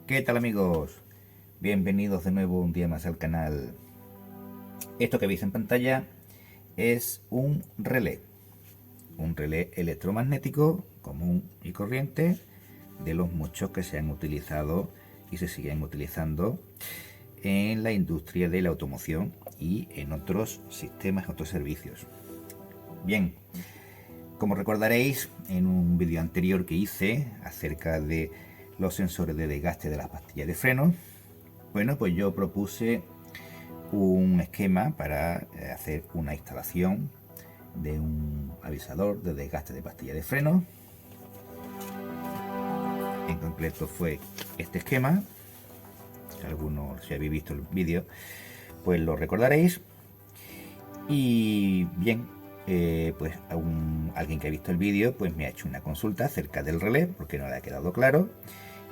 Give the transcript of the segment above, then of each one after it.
¿Qué tal, amigos? Bienvenidos de nuevo un día más al canal. Esto que veis en pantalla es un relé electromagnético común y corriente, de los muchos que se han utilizado y se siguen utilizando en la industria de la automoción y en otros sistemas, otros servicios. Bien, como recordaréis, en un vídeo anterior que hice acerca de los sensores de desgaste de las pastillas de freno, bueno, pues yo propuse un esquema para hacer una instalación de un avisador de desgaste de pastillas de freno. En concreto fue este esquema. Algunos, si habéis visto el vídeo, pues lo recordaréis. Y bien, pues alguien que ha visto el vídeo pues me ha hecho una consulta acerca del relé porque no le ha quedado claro.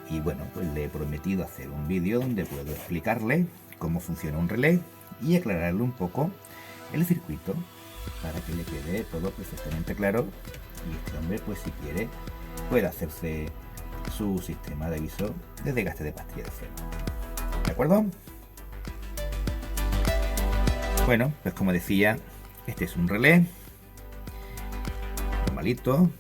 Y bueno, pues le he prometido hacer un vídeo donde puedo explicarle cómo funciona un relé y aclararle un poco el circuito para que le quede todo perfectamente claro, y este hombre, pues si quiere, puede hacerse su sistema de aviso de desgaste de pastilla de freno. ¿De acuerdo? Bueno, pues como decía, este es un relé normalito.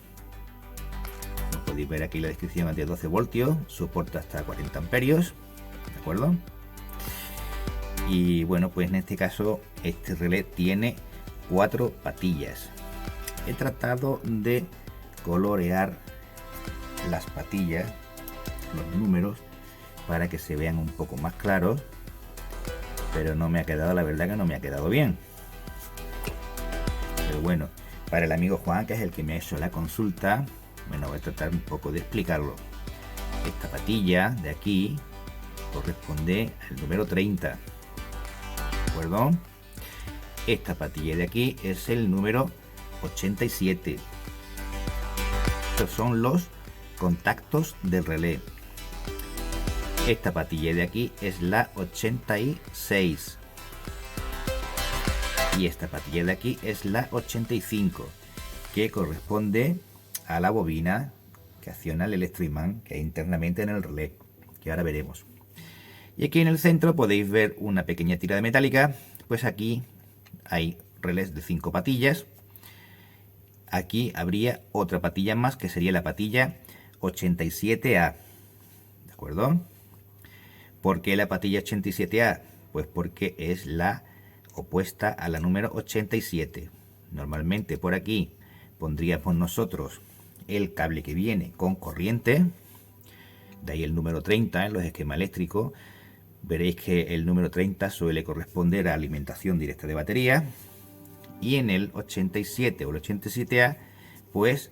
Podéis ver aquí la descripción de 12 voltios, soporta hasta 40 amperios, ¿de acuerdo? Y bueno, pues en este caso este relé tiene 4 patillas. He tratado de colorear las patillas, los números, para que se vean un poco más claros, pero no me ha quedado, la verdad que no me ha quedado bien. Pero bueno, para el amigo Juan, que es el que me ha hecho la consulta, bueno, voy a tratar un poco de explicarlo. Esta patilla de aquí corresponde al número 30, ¿de acuerdo? Esta patilla de aquí es el número 87. Estos son los contactos del relé. Esta patilla de aquí es la 86. Y esta patilla de aquí es la 85, que corresponde a la bobina que acciona el electroimán que hay internamente en el relé, que ahora veremos. Y aquí en el centro podéis ver una pequeña tira de metálica. Pues aquí hay relés de 5 patillas. Aquí habría otra patilla más, que sería la patilla 87A, ¿de acuerdo? ¿Por qué la patilla 87A? Pues porque es la opuesta a la número 87. Normalmente por aquí pondríamos nosotros el cable que viene con corriente, de ahí el número 30 en los esquemas eléctricos. Veréis que el número 30 suele corresponder a alimentación directa de batería, y en el 87 o el 87A pues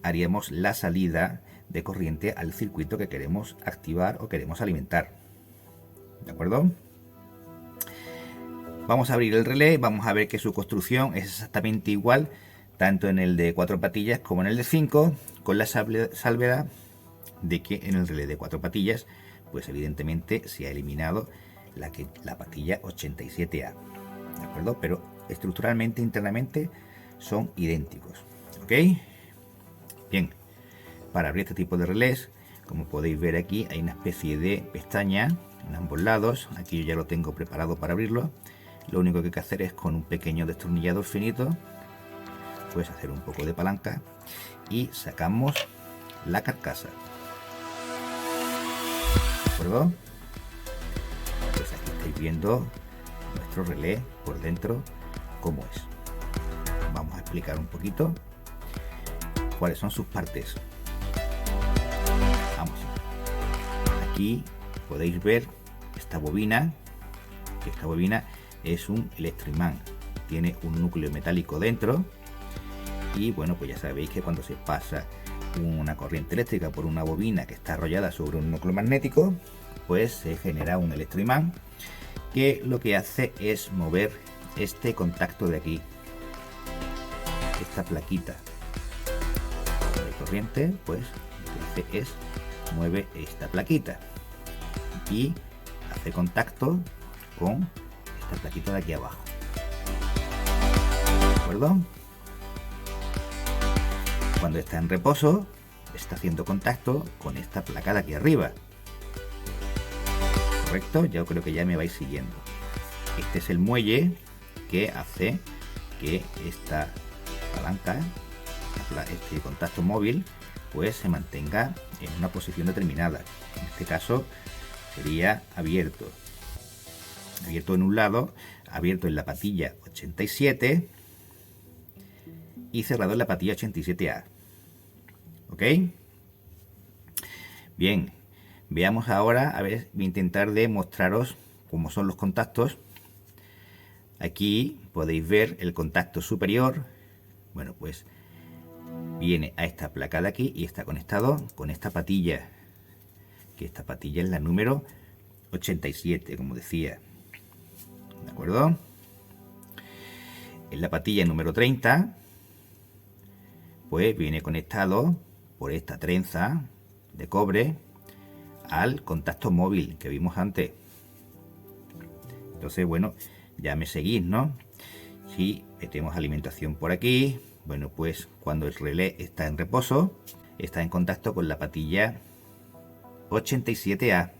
haríamos la salida de corriente al circuito que queremos activar o queremos alimentar, ¿de acuerdo? Vamos a abrir el relé, vamos a ver que su construcción es exactamente igual tanto en el de 4 patillas como en el de 5, con la salvedad de que en el relé de 4 patillas pues evidentemente se ha eliminado la patilla 87A, ¿de acuerdo? Pero estructuralmente, internamente son idénticos, ¿ok? Bien, para abrir este tipo de relés, como podéis ver aquí, hay una especie de pestaña en ambos lados. Aquí yo ya lo tengo preparado para abrirlo. Lo único que hay que hacer es, con un pequeño destornillador finito, pues hacer un poco de palanca y sacamos la carcasa, ¿de acuerdo? Pues aquí estáis viendo nuestro relé por dentro cómo es. Vamos a explicar un poquito cuáles son sus partes. Vamos, aquí podéis ver esta bobina, que esta bobina es un electroimán, tiene un núcleo metálico dentro. Y bueno, pues ya sabéis que cuando se pasa una corriente eléctrica por una bobina que está arrollada sobre un núcleo magnético, pues se genera un electroimán que lo que hace es mover este contacto de aquí, esta plaquita de corriente. Pues lo que hace es mueve esta plaquita y hace contacto con esta plaquita de aquí abajo, ¿de acuerdo? Cuando está en reposo, está haciendo contacto con esta placa de aquí arriba, Correcto, yo creo que ya me vais siguiendo. Este es el muelle que hace que esta palanca, este contacto móvil, pues se mantenga en una posición determinada. En este caso sería abierto en un lado, abierto en la patilla 87 y cerrado en la patilla 87A. ¿Ok? Bien, veamos ahora, a ver, voy a intentar de mostraros cómo son los contactos. Aquí podéis ver el contacto superior. Bueno, pues viene a esta placa de aquí y está conectado con esta patilla, que esta patilla es la número 87, como decía. ¿De acuerdo? En la patilla número 30, pues viene conectado por esta trenza de cobre al contacto móvil que vimos antes. Entonces, bueno, ya me seguís, ¿no? Si metemos alimentación por aquí, bueno, pues cuando el relé está en reposo, está en contacto con la patilla 87A.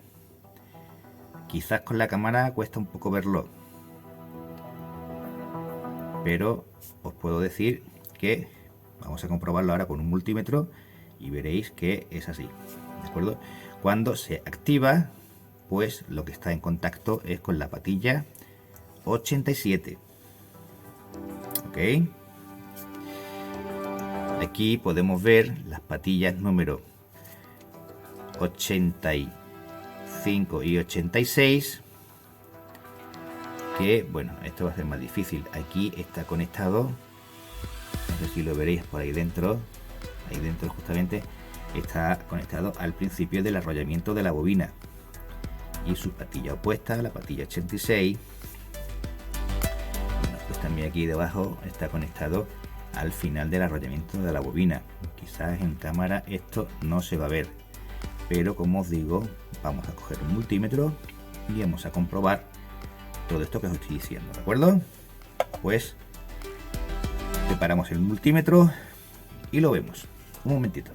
Quizás con la cámara cuesta un poco verlo, pero os puedo decir que vamos a comprobarlo ahora con un multímetro y veréis que es así, ¿de acuerdo? Cuando se activa, pues lo que está en contacto es con la patilla 87. ¿Ok? Aquí podemos ver las patillas número 85 y 86, que bueno, esto va a ser más difícil. Aquí está conectado, no sé si lo veréis por ahí dentro justamente está conectado al principio del arrollamiento de la bobina, y su patilla opuesta, la patilla 86, bueno, pues también aquí debajo está conectado al final del arrollamiento de la bobina. Quizás en cámara esto no se va a ver, pero como os digo, vamos a coger un multímetro y vamos a comprobar todo esto que os estoy diciendo, ¿de acuerdo? Pues preparamos el multímetro y lo vemos. Un momentito.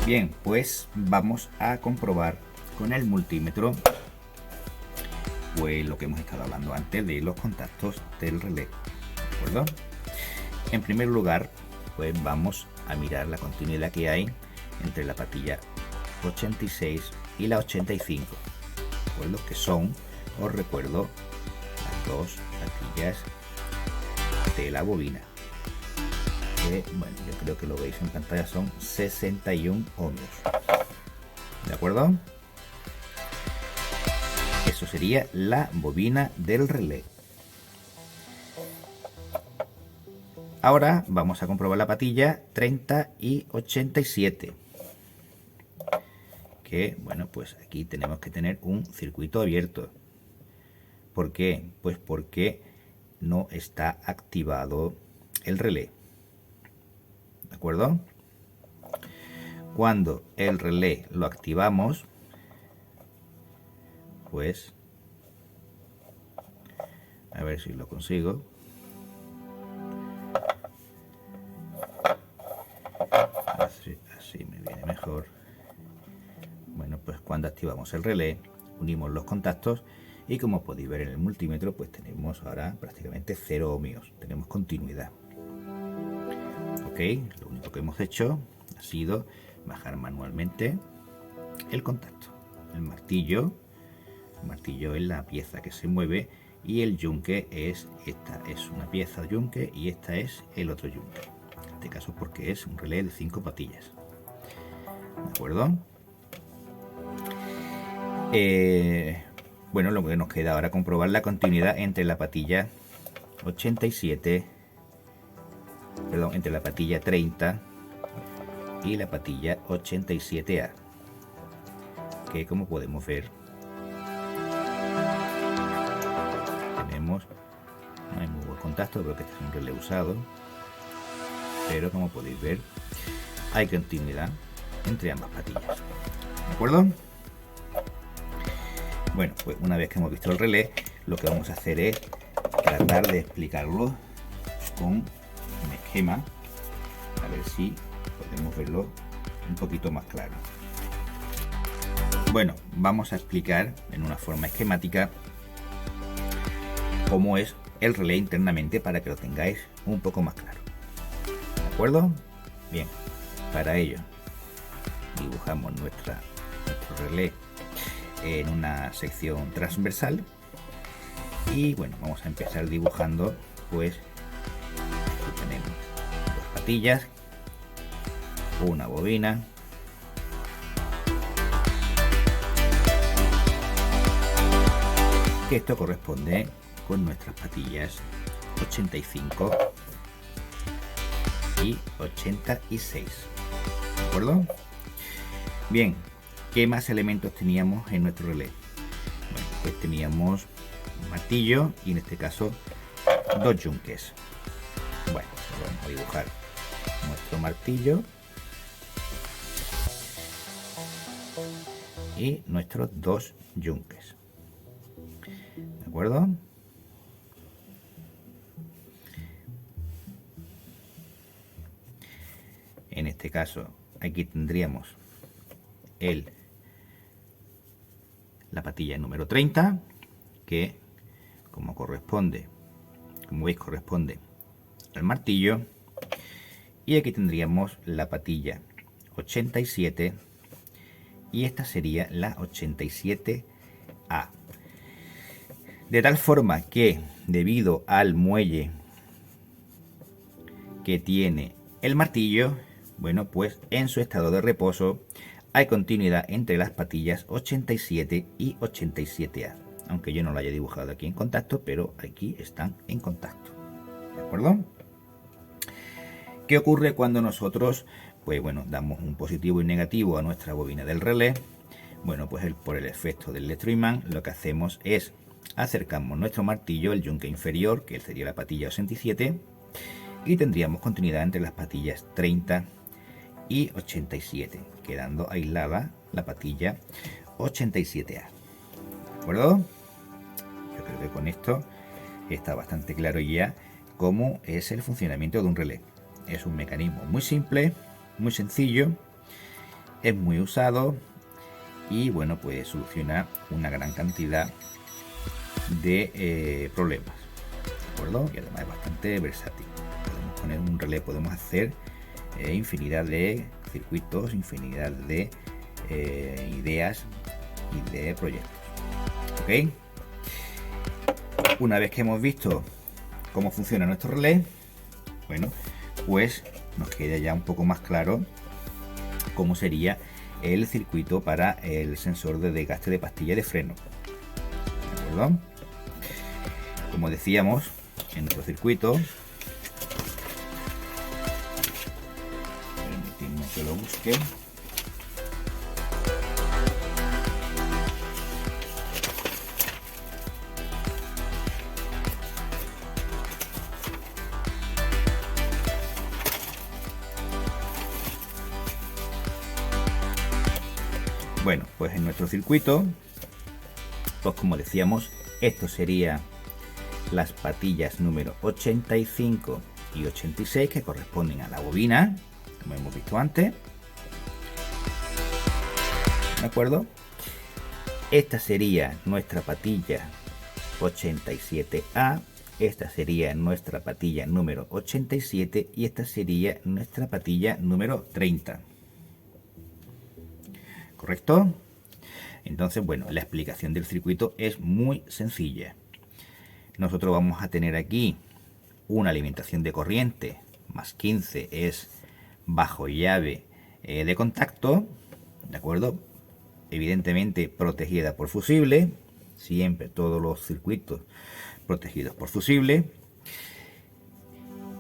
Bien, pues vamos a comprobar con el multímetro pues lo que hemos estado hablando antes de los contactos del relé, ¿de acuerdo? En primer lugar, pues vamos a mirar la continuidad que hay entre la patilla 86 y la 85, ¿de acuerdo? Que son, os recuerdo, las dos patillas de la bobina, que bueno, yo creo que lo veis en pantalla, son 61 ohmios, ¿de acuerdo? Eso sería la bobina del relé. Ahora vamos a comprobar la patilla 30 y 87, que bueno, pues aquí tenemos que tener un circuito abierto. ¿Por qué? Pues porque no está activado el relé, ¿de acuerdo? Cuando el relé lo activamos, pues a ver si lo consigo. Así me viene mejor. Bueno, pues cuando activamos el relé, unimos los contactos y como podéis ver en el multímetro, pues tenemos ahora prácticamente 0 ohmios, tenemos continuidad. Ok, lo único que hemos hecho ha sido bajar manualmente el contacto. El martillo es la pieza que se mueve y el yunque es esta, es una pieza de yunque y esta es el otro yunque. En este caso porque es un relé de 5 patillas, ¿de acuerdo? Bueno, lo que nos queda ahora es comprobar la continuidad entre la patilla 87, perdón, entre la patilla 30 y la patilla 87A, que como podemos ver tenemos, no hay muy buen contacto porque este es un relé usado, pero como podéis ver hay continuidad entre ambas patillas, ¿de acuerdo? Bueno, pues una vez que hemos visto el relé, lo que vamos a hacer es tratar de explicarlo con un esquema, a ver si podemos verlo un poquito más claro. Bueno, vamos a explicar en una forma esquemática cómo es el relé internamente para que lo tengáis un poco más claro. ¿De acuerdo? Bien, para ello dibujamos nuestro relé en una sección transversal y bueno, vamos a empezar dibujando. Pues aquí tenemos dos patillas, una bobina, que esto corresponde con nuestras patillas 85 y 86. ¿De acuerdo? Bien, ¿qué más elementos teníamos en nuestro relé? Bueno, pues teníamos un martillo y en este caso dos yunques. Bueno, vamos a dibujar nuestro martillo y nuestros dos yunques. ¿De acuerdo? En este caso, aquí tendríamos la patilla número 30, que como veis corresponde al martillo, y aquí tendríamos la patilla 87 y esta sería la 87A. De tal forma que debido al muelle que tiene el martillo, bueno, pues en su estado de reposo hay continuidad entre las patillas 87 y 87A. Aunque yo no lo haya dibujado aquí en contacto, pero aquí están en contacto. ¿De acuerdo? ¿Qué ocurre cuando nosotros, pues bueno, damos un positivo y negativo a nuestra bobina del relé? Bueno, pues por el efecto del electroimán, lo que hacemos es acercamos nuestro martillo, el yunque inferior, que sería la patilla 87, y tendríamos continuidad entre las patillas 30 y 87, quedando aislada la patilla 87A. ¿De acuerdo? Yo creo que con esto está bastante claro ya cómo es el funcionamiento de un relé. Es un mecanismo muy simple, muy sencillo, es muy usado y bueno, pues soluciona una gran cantidad de problemas. ¿De acuerdo? Y además es bastante versátil. Podemos poner un relé, podemos hacer infinidad de circuitos, infinidad de ideas y de proyectos. ¿Ok? Una vez que hemos visto cómo funciona nuestro relé, bueno, pues nos queda ya un poco más claro cómo sería el circuito para el sensor de desgaste de pastilla de freno. ¿De acuerdo? Como decíamos, en nuestro circuito, permitirme que lo busque. Bueno, pues en nuestro circuito, pues como decíamos, esto sería las patillas número 85 y 86 que corresponden a la bobina, como hemos visto antes. ¿De acuerdo? Esta sería nuestra patilla 87A, esta sería nuestra patilla número 87 y esta sería nuestra patilla número 30. ¿Correcto? Entonces, bueno, la explicación del circuito es muy sencilla. Nosotros vamos a tener aquí una alimentación de corriente más 15 es bajo llave de contacto, ¿de acuerdo? Evidentemente protegida por fusible, siempre todos los circuitos protegidos por fusible,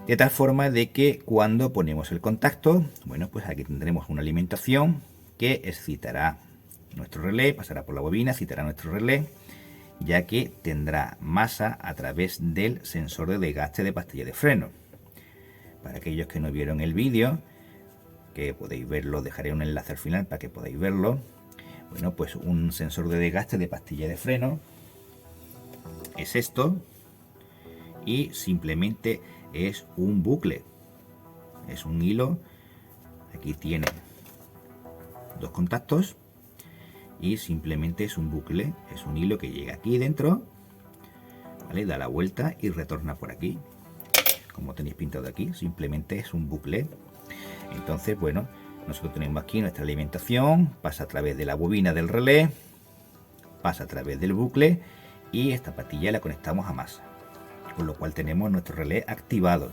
de tal forma de que cuando ponemos el contacto, bueno, pues aquí tendremos una alimentación que excitará nuestro relé, pasará por la bobina, excitará nuestro relé, ya que tendrá masa a través del sensor de desgaste de pastilla de freno. Para aquellos que no vieron el vídeo, que podéis verlo, dejaré un enlace al final para que podáis verlo. Bueno, pues un sensor de desgaste de pastilla de freno es esto, y simplemente es un bucle, es un hilo aquí tiene dos contactos y simplemente es un bucle, es un hilo que llega aquí dentro, ¿vale? Da la vuelta y retorna por aquí, como tenéis pintado aquí. Simplemente es un bucle. Entonces, bueno, nosotros tenemos aquí nuestra alimentación, pasa a través de la bobina del relé, pasa a través del bucle y esta patilla la conectamos a masa, con lo cual tenemos nuestro relé activado.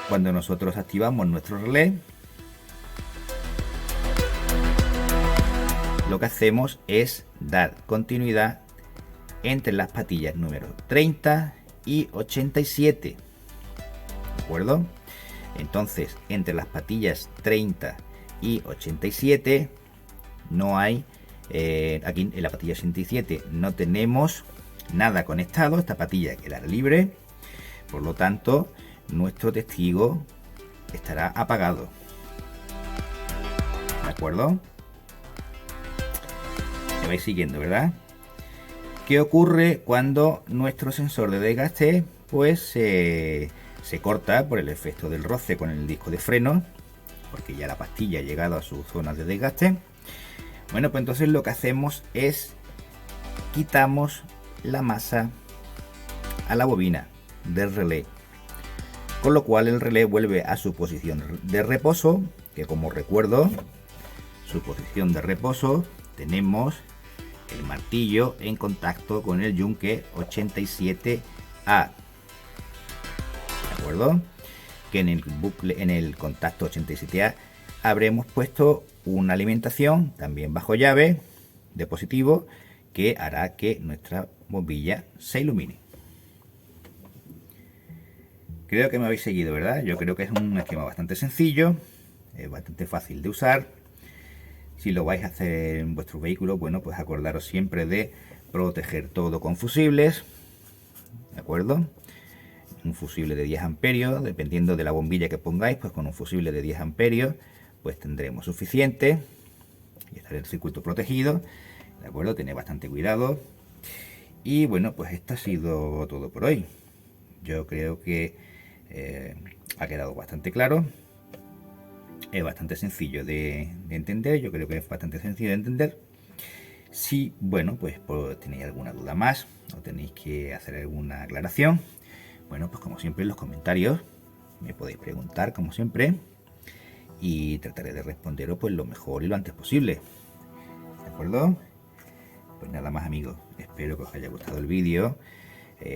Cuando nosotros activamos nuestro relé, lo que hacemos es dar continuidad entre las patillas número 30 y 87, ¿de acuerdo? Entonces, entre las patillas 30 y 87 no hay, aquí en la patilla 87 no tenemos nada conectado, esta patilla quedará libre, por lo tanto nuestro testigo estará apagado, ¿de acuerdo? Me vais siguiendo, ¿verdad? ¿Qué ocurre cuando nuestro sensor de desgaste pues se corta por el efecto del roce con el disco de freno, porque ya la pastilla ha llegado a su zona de desgaste? Bueno, pues entonces lo que hacemos es quitamos la masa a la bobina del relé, con lo cual el relé vuelve a su posición de reposo, que como recuerdo, su posición de reposo, tenemos el martillo en contacto con el yunque 87A, ¿de acuerdo? Que en el bucle, en el contacto 87A habremos puesto una alimentación también bajo llave de positivo que hará que nuestra bombilla se ilumine. Creo que me habéis seguido, ¿verdad? Yo creo que es un esquema bastante sencillo, es bastante fácil de usar. Si lo vais a hacer en vuestro vehículo, bueno, pues acordaros siempre de proteger todo con fusibles, ¿de acuerdo? Un fusible de 10 amperios, dependiendo de la bombilla que pongáis, pues con un fusible de 10 amperios, pues tendremos suficiente y estará el circuito protegido, ¿de acuerdo? Tened bastante cuidado. Y bueno, pues esto ha sido todo por hoy. Yo creo que ha quedado bastante claro. Es bastante sencillo de entender, yo creo que es bastante sencillo de entender. Si, bueno, pues tenéis alguna duda más o tenéis que hacer alguna aclaración, bueno, pues como siempre en los comentarios me podéis preguntar, como siempre, y trataré de responderos pues lo mejor y lo antes posible, ¿de acuerdo? Pues nada más, amigos, espero que os haya gustado el vídeo.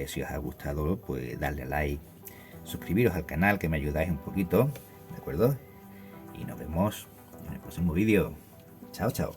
Si os ha gustado, pues darle a like, suscribiros al canal, que me ayudáis un poquito, ¿de acuerdo? Y nos vemos en el próximo vídeo. Chao, chao.